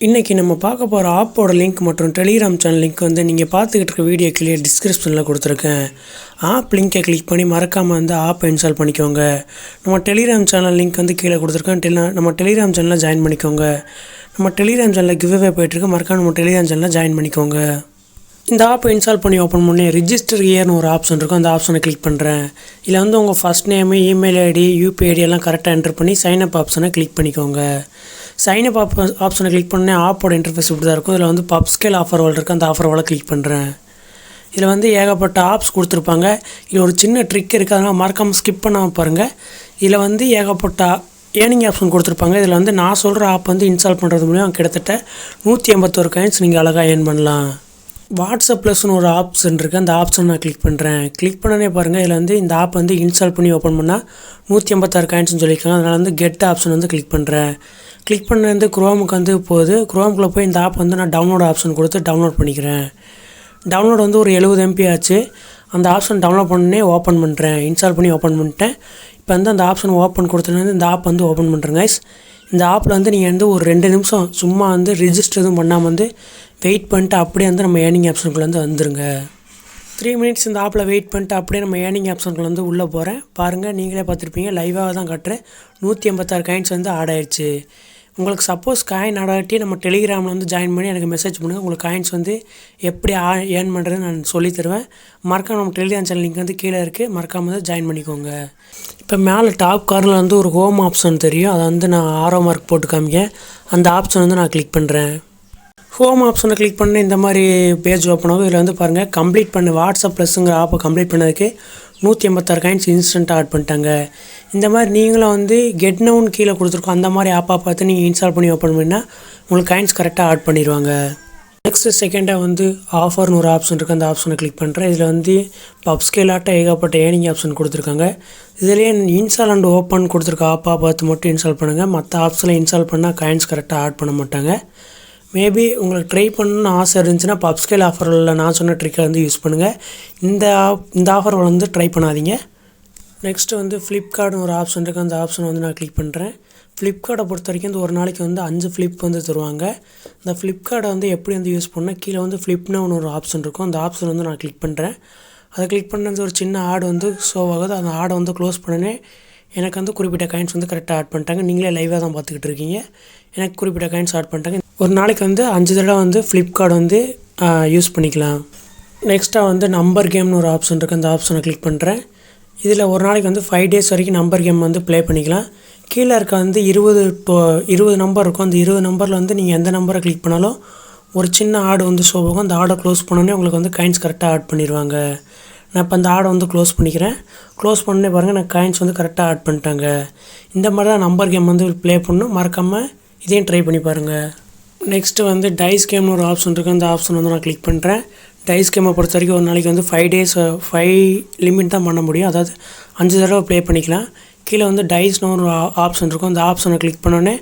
இன்றைக்கி நம்ம பார்க்க போகிற ஆப்போட லிங்க் மற்றும் டெலிகிராம் சேனல் லிங்க் வந்து நீங்கள் பார்த்துக்கிட்டு இருக்க வீடியோ கீழே டிஸ்கிரிப்ஷனில் கொடுத்துருக்கேன். ஆப் லிங்கை கிளிக் பண்ணி மறக்காமல் வந்து ஆப்பை இன்ஸ்டால் பண்ணிக்கோங்க. நம்ம டெலிகிராம் சேனல் லிங்க் வந்து கீழே கொடுத்துருக்கேன். நம்ம டெலிகிராம் சேனலில் ஜாயின் பண்ணிக்கோங்க. நம்ம டெலிகிராம் சேனலில் கிவ்அவே போய்ட்டுருக்கு. மறக்காம நம்ம டெலிகிராம் சேனலில் ஜாயின் பண்ணிக்கோங்க. இந்த ஆப்பை இன்ஸ்டால் பண்ணி ஓப்பன் பண்ணி ரிஜிஸ்டர் இயர்னு ஒரு ஆப்ஷன் இருக்கும். அந்த ஆப்ஷனை கிளிக் பண்ணுறேன். இதில் வந்து உங்கள் first name, email ID, UPI ID எல்லாம் கரெக்டாக என்ட்ரு பண்ணி சைன் அப் ஆப்ஷனை கிளிக் பண்ணிக்கோங்க. சைன் அப் ஆப்ஷனை கிளிக் பண்ணி ஆப்போட இன்டர்ஃபேஸ் இப்படி தான் இருக்கும். இதில் வந்து பப்ஸ்கேல் ஆஃபர் வேல் இருக்குது. அந்த ஆஃபர் வேலை கிளிக் பண்ணுறேன். இதில் வந்து ஏகப்பட்ட ஆப்ஸ் கொடுத்துருப்பாங்க. இதில் ஒரு சின்ன ட்ரிக் இருக்குது, அதனால் மறக்காமல் ஸ்கிப் பண்ணாமல் பாருங்கள். இதில் வந்து ஏகப்பட்ட ஏர்னிங் ஆப்ஷன் கொடுத்துருப்பாங்க. இதில் வந்து நான் சொல்கிற ஆப் வந்து இன்ஸ்டால் பண்ணுறது மூலியம் கிட்டத்தட்ட 181 காயின்ஸ் நீங்கள் அழகாக ஏர்ன் பண்ணலாம். வாட்ஸ்அப் ப்ளஸ்னு ஒரு ஆப்ஷன் இருக்குது. அந்த ஆப்ஷன் நான் கிளிக் பண்ணுறேன். கிளிக் பண்ணனே பாருங்கள், இதில் வந்து இந்த ஆப் வந்து இன்ஸ்டால் பண்ணி ஓப்பன் பண்ணால் 186 காயின்ஸ்னு சொல்லியிருக்காங்க. அதனால் வந்து கெட் ஆப்ஷன் வந்து கிளிக் பண்ணுறேன். கிளிக் பண்ணது குரோமுக்கு வந்து போகுது. குரோமுக்குள்ளே போய் இந்த ஆப் வந்து நான் டவுன்லோட் ஆப்ஷன் கொடுத்து டவுன்லோட் பண்ணிக்கிறேன். டவுன்லோட் வந்து ஒரு 70 MB ஆச்சு. அந்த ஆப்ஷன் டவுன்லோட் பண்ணே ஓப்பன் பண்ணுறேன். இன்ஸ்டால் பண்ணி ஓப்பன் பண்ணிட்டேன். இப்போ வந்து அந்த ஆப்ஷன் ஓப்பன் கொடுத்துட்டு இந்த ஆப் வந்து ஓப்பன் பண்ணுறேன் கைஸ். இந்த ஆப்பில் வந்து நீங்கள் வந்து ஒரு 2 நிமிஷம் சும்மா வந்து ரிஜிஸ்டர் எதுவும் பண்ணாமல் வந்து வெயிட் பண்ணிட்டு அப்படியே வந்து நம்ம ஏர்னிங் ஆப்ஷனுக்குள்ளே வந்து வந்துருங்க. 3 மினிட்ஸ் இந்த ஆப்பில் வெயிட் பண்ணிட்டு அப்படியே நம்ம ஏர்னிங் ஆப்ஷனுக்குள்ளே வந்து உள்ளே போகிறேன். பாருங்கள், நீங்களே பார்த்துருப்பீங்க, லைவாக தான் காட்டுறேன். 186 காயின்ஸ் வந்து ஆட் ஆயிடுச்சு. உங்களுக்கு சப்போஸ் காயின் ஆடாட்டி நம்ம டெலிகிராமில் வந்து ஜாயின் பண்ணி எனக்கு மெசேஜ் பண்ணுங்கள். உங்களுக்கு காயின்ஸ் வந்து எப்படி ஏர்ன் பண்ணுறதுன்னு நான் சொல்லித் தருவேன். மறக்காமல் நம்ம டெலிகிராம் சேனல் லிங்க் வந்து கீழே இருக்குது. மறக்காமல் வந்து ஜாயின் பண்ணிக்கோங்க. இப்போ மேலே டாப் கார்னரில் வந்து ஒரு ஹோம் ஆப்ஷன் தெரியும். அதை வந்து நான் ஆரோ மார்க் போட்டு காமிக்கேன். அந்த ஆப்ஷன் வந்து நான் கிளிக் பண்ணுறேன். ஹோம் ஆப்ஷனை கிளிக் பண்ணி இந்த மாதிரி பேஜ் ஓப்பன் ஆகும். இதில் வந்து பாருங்கள், கம்ப்ளீட் பண்ண வாட்ஸ்அப் ப்ளஸ்ங்கிற ஆப்பை கம்ப்ளீட் பண்ணதுக்கு 186 காயின்ஸ் இன்ஸ்டண்ட்டாக ஆட் பண்ணிட்டாங்க. இந்த மாதிரி நீங்களும் வந்து கெட் நவுன் கீழே கொடுத்துருக்கோம். அந்த மாதிரி ஆப்பாக பார்த்து நீங்கள் இன்ஸ்டால் பண்ணி ஓப்பன் பண்ணால் உங்களுக்கு காயின்ஸ் கரெக்டாக ஆட் பண்ணிடுவாங்க. நெக்ஸ்ட்டு செகண்டாக வந்து ஆஃபர்னு ஒரு ஆப்ஷன் இருக்குது. அந்த ஆப்ஷனை கிளிக் பண்ணுறேன். இதில் வந்து பப்ஸ்கேலாட்ட ஏகப்பட்ட ஏர்னிங் ஆப்ஷன் கொடுத்துருக்காங்க. இதிலேயே இன்ஸ்டால் அண்ட் ஓப்பன் கொடுத்துருக்க ஆப்பாக பார்த்து மட்டும் இன்ஸ்டால் பண்ணுங்கள். மற்ற ஆப்ஸில் இன்ஸ்டால் பண்ணால் காயின்ஸ் கரெக்டாக ஆட் பண்ண மாட்டாங்க. மேபி உங்களுக்கு ட்ரை பண்ணணுன்னு ஆசை இருந்துச்சுன்னா பப்ஸ்கேல் ஆஃபரில் நான் சொன்ன ட்ரிக்கை வந்து யூஸ் பண்ணுங்கள். இந்த ஆஃபர் வந்து ட்ரை பண்ணாதீங்க. நெக்ஸ்ட்டு வந்து ஃப்ளிப்கார்ட்னு ஒரு ஆப்ஷன் இருக்குது. அந்த ஆப்ஷன் வந்து நான் கிளிக் பண்ணுறேன். ஃப்ளிப்கார்ட்டை பொறுத்த வரைக்கும் இந்த ஒரு நாளைக்கு வந்து 5 ஃப்ளிப் வந்து தருவாங்க. இந்த ஃப்ளிப்கார்ட்டை வந்து எப்படி வந்து யூஸ் பண்ணால் கீழே வந்து ஃப்ளிப்னு ஒரு ஆப்ஷன் இருக்கும். அந்த ஆப்ஷன் வந்து நான் கிளிக் பண்ணுறேன். அதை கிளிக் பண்ணது ஒரு சின்ன ஆடு வந்து ஷோ ஆகுது. அந்த ஆடை வந்து க்ளோஸ் பண்ணனே எனக்கு வந்து குறிப்பிட்ட காயின்ஸ் வந்து கரெக்டாக ஆட் பண்ணிட்டாங்க. நீங்களே லைவாக தான் பார்த்துக்கிட்டு இருக்கீங்க. எனக்கு குறிப்பிட்ட காயின்ஸ் ஆட் பண்ணிட்டாங்க. ஒரு நாளைக்கு வந்து 5 தடவை வந்து ஃப்ளிப்கார்ட் வந்து யூஸ் பண்ணிக்கலாம். நெக்ஸ்ட்டாக வந்து நம்பர் கேம்னு ஒரு ஆப்ஷன் இருக்குது. அந்த ஆப்ஷனை கிளிக் பண்ணுறேன். இதில் ஒரு நாளைக்கு வந்து 5 டேஸ் வரைக்கும் நம்பர் கேம் வந்து ப்ளே பண்ணிக்கலாம். கீழே இருக்க வந்து 20 நம்பர் இருக்கும். அந்த 20 நம்பரில் வந்து நீங்கள் எந்த நம்பரை கிளிக் பண்ணாலும் ஒரு சின்ன ஆடு வந்து ஷோ ஆகும். அந்த ஆடை க்ளோஸ் பண்ணோன்னே உங்களுக்கு வந்து காயின்ஸ் கரெக்டாக ஆட் பண்ணிடுவாங்க. நான் இப்போ அந்த ஆடை வந்து க்ளோஸ் பண்ணிக்கிறேன். க்ளோஸ் பண்ணே பாருங்கள், எனக்கு காயின்ஸ் வந்து கரெக்டாக ஆட் பண்ணிட்டாங்க. இந்த மாதிரி தான் நம்பர் கேம் வந்து ப்ளே பண்ணணும். மறக்காமல் இதையும் ட்ரை பண்ணி பாருங்கள். நெக்ஸ்ட்டு வந்து டைஸ் கேம்னு ஒரு ஆப்ஷன் இருக்குது. அந்த ஆப்ஷன் வந்து நான் கிளிக் பண்ணுறேன். டைஸ் கேமை பொறுத்த வரைக்கும் ஒரு நாளைக்கு வந்து 5 லிமிட் தான் பண்ண முடியும். அதாவது 5 தடவை ப்ளே பண்ணிக்கலாம். கீழே வந்து டைஸ்னு ஒரு ஆப்ஷன் இருக்கும். அந்த ஆப்ஷனை கிளிக் பண்ணோன்னே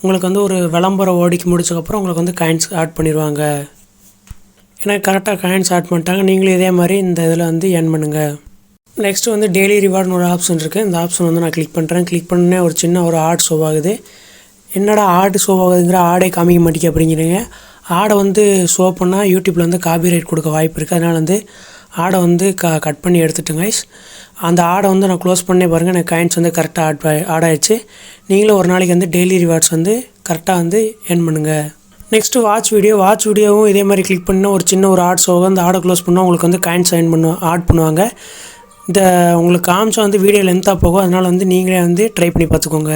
உங்களுக்கு வந்து ஒரு விளம்பரம் ஓடிக்கு முடிச்சக்கப்புறம் உங்களுக்கு வந்து காயின்ஸ் ஆட் பண்ணிடுவாங்க. எனக்கு கரெக்டாக காயின்ஸ் ஆட் பண்ணிட்டாங்க. நீங்களும் இதே மாதிரி இந்த இதில் வந்து ஏர்ன் பண்ணுங்கள். நெக்ஸ்ட்டு வந்து டெய்லி ரிவார்ட்னு ஒரு ஆப்ஷன் இருக்குது. இந்த ஆப்ஷன் வந்து நான் கிளிக் பண்ணுறேன். கிளிக் பண்ணே ஒரு சின்ன ஒரு ஆட் ஷோ ஆகுது. என்னடா ஆடு ஷோ ஆகுதுங்கிற ஆடே காமிக்க மாட்டேங்க அப்படிங்கிறீங்க. ஆடை வந்து ஷோ பண்ணால் யூடியூப்பில் வந்து காப்பிரைட் கொடுக்க வாய்ப்பு இருக்குது. அதனால் வந்து ஆடை வந்து கட் பண்ணி எடுத்துட்டேன் கைஸ். அந்த ஆடை வந்து நான் க்ளோஸ் பண்ணே பாருங்கள், எனக்கு காயின்ஸ் வந்து கரெக்டாக ஆட் ஆயிடுச்சு. நீங்களும் ஒரு நாளைக்கு வந்து டெய்லி ரிவார்ட்ஸ் வந்து கரெக்டாக வந்து ஏர்ன் பண்ணுங்கள். நெக்ஸ்ட்டு வாட்ச் வீடியோவும் இதே மாதிரி கிளிக் பண்ணால் ஒரு சின்ன ஒரு ஆட் ஷோ ஆகும். அந்த ஆடை க்ளோஸ் பண்ணால் உங்களுக்கு வந்து காயின்ஸ் ஆட் பண்ணுவாங்க. இந்த உங்களுக்கு காமிச்சா வந்து வீடியோ லென்த்தாக போகும். அதனால் வந்து நீங்களே வந்து ட்ரை பண்ணி பார்த்துக்கோங்க.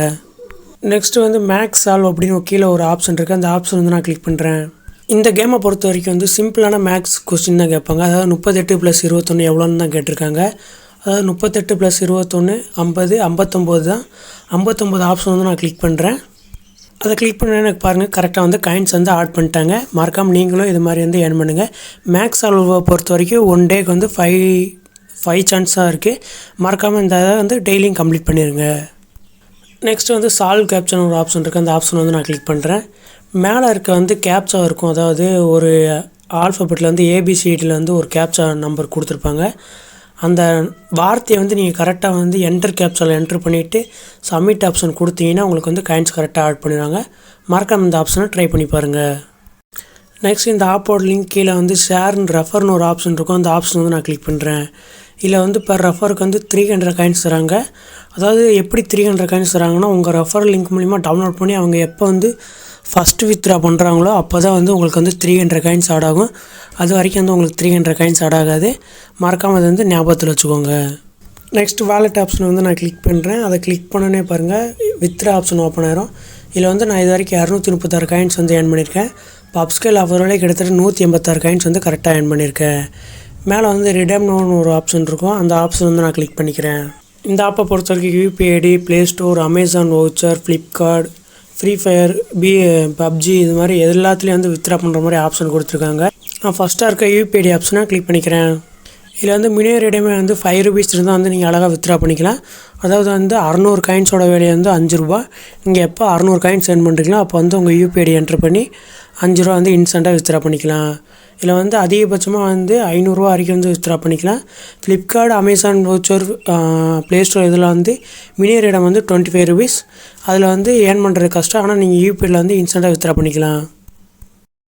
நெக்ஸ்ட்டு வந்து மேக்ஸ் சால்வ் அப்படின்னு கீழே ஒரு ஆப்ஷன் இருக்குது. அந்த ஆப்ஷன் வந்து நான் கிளிக் பண்ணுறேன். இந்த கேமை பொறுத்த வரைக்கும் வந்து சிம்பிளான மேக்ஸ் கொஸ்டின் தான் கேட்பாங்க. அதாவது 38 + 21 எவ்வளோன்னு தான் கேட்டிருக்காங்க. அதாவது 38 + 21 50 59 தான். 59 ஆப்ஷன் வந்து நான் கிளிக் பண்ணுறேன். அதை கிளிக் பண்ண எனக்கு பாருங்கள், கரெக்டாக வந்து காயின்ஸ் வந்து ஆட் பண்ணிட்டாங்க. மறக்காமல் நீங்களும் இது மாதிரி வந்து ஏர்ன் பண்ணுங்கள். மேக்ஸ் சால்வை பொறுத்த வரைக்கும் 1 டேக்கு வந்து 5 சான்ஸாக இருக்குது. மறக்காமல் இந்த இதை வந்து டெய்லியும் கம்ப்ளீட் பண்ணிடுங்க. நெக்ஸ்ட்டு வந்து சால்வ் கேப்சான்னு ஒரு ஆப்ஷன் இருக்குது. அந்த ஆப்ஷன் வந்து நான் கிளிக் பண்ணுறேன். மேலே இருக்க வந்து கேப்சா இருக்கும். அதாவது ஒரு ஆல்ஃபபெட்டில் வந்து ஏபிசிடியில் வந்து ஒரு கேப்சா நம்பர் கொடுத்துருப்பாங்க. அந்த வார்த்தையை வந்து நீங்கள் கரெக்டாக வந்து என்டர் கேப்சாவில் என்ட்ரு பண்ணிவிட்டு சப்மிட் ஆப்ஷன் கொடுத்தீங்கன்னா உங்களுக்கு வந்து காயின்ஸ் கரெக்டாக ஆட் பண்ணிடுவாங்க. மறக்காம இந்த ஆப்ஷனை ட்ரை பண்ணி பாருங்கள். நெக்ஸ்ட் இந்த ஆப்போட லிங்க் கீழே வந்து ஷேர் அண்ட் ரெஃபர்னு ஒரு ஆப்ஷன் இருக்கும். அந்த ஆப்ஷன் வந்து நான் கிளிக் பண்ணுறேன். இதில் வந்து பர் ரெஃபருக்கு வந்து 300 காயின்ஸ் தராங்க. அதாவது எப்படி 300 காயின்ஸ் தராங்கன்னா, உங்கள் ரெஃபர் லிங்க் மூலிமா டவுன்லோட் பண்ணி அவங்க எப்போ வந்து ஃபஸ்ட்டு வித்ட்ரா பண்ணுறாங்களோ அப்போ தான் வந்து உங்களுக்கு வந்து 300 காயின்ஸ் ஆட் ஆகும். அது வரைக்கும் வந்து உங்களுக்கு 300 காயின்ஸ் ஆட் ஆகாது. மறக்காமல் அது வந்து ஞாபகத்தில் வச்சுக்கோங்க. நெக்ஸ்ட் வாலெட் ஆப்ஷனை வந்து நான் கிளிக் பண்ணுறேன். அதை கிளிக் பண்ணனே பாருங்கள் வித்ட்ரா ஆப்ஷன் ஓப்பன் ஆயிரும். இதில் வந்து நான் இது வரைக்கும் 236 காயின்ஸ் வந்து ஏர்ன் பண்ணியிருக்கேன். இப்போ அப்ஸ்கேல் ஆஃபரோட கிட்டத்தட்ட 186 காயின்ஸ் வந்து கரெக்டாக ஏர்ன் பண்ணியிருக்கேன். மேலே வந்து ரிடீம்னு ஒரு ஆப்ஷன் இருக்கும். அந்த ஆப்ஷன் வந்து நான் கிளிக் பண்ணிக்கிறேன். இந்த ஆப்பை பொறுத்த வரைக்கும் UPI ID, Play Store, Amazon voucher, Flipkart, Free Fire, PUBG இது மாதிரி எல்லாத்துலேயும் வந்து வித்ட்ரா பண்ணுற மாதிரி ஆப்ஷன் கொடுத்துருக்காங்க. நான் ஃபஸ்ட்டாக இருக்க யூபிஐ ஐடி ஆப்ஷனை கிளிக் பண்ணிக்கிறேன். இதில் வந்து மினிமம் ரெடிமே வந்து 5 ரூபீஸ் இருந்தால் வந்து நீங்கள் அழகாக வித்ட்ரா பண்ணிக்கலாம். அதாவது வந்து 600 காயின்ஸோட விலை வந்து 5 ரூபா. நீங்கள் எப்போ 600 காயின்ஸ் சென்ட் பண்ணுறீங்களோ அப்போ வந்து உங்கள் யூபிஐ ஐடி என்ட்ரு பண்ணி 5 ரூபா வந்து இன்ஸ்டண்ட்டாக வித்ட்ரா பண்ணிக்கலாம். இதில் வந்து அதிகபட்சமாக வந்து 500 ரூபா வரைக்கும் வந்து வித்ட்ரா பண்ணிக்கலாம். Flipkart, Amazon voucher, play store இதில் வந்து மினிமம் ரேட் வந்து 25 ரூபீஸ். அதில் வந்து ஏர்ன் பண்ணுறது கஷ்டம். ஆனால் நீங்கள் யூபிஐயில் வந்து இன்ஸ்டண்ட்டாக வித்ட்ரா பண்ணிக்கலாம்.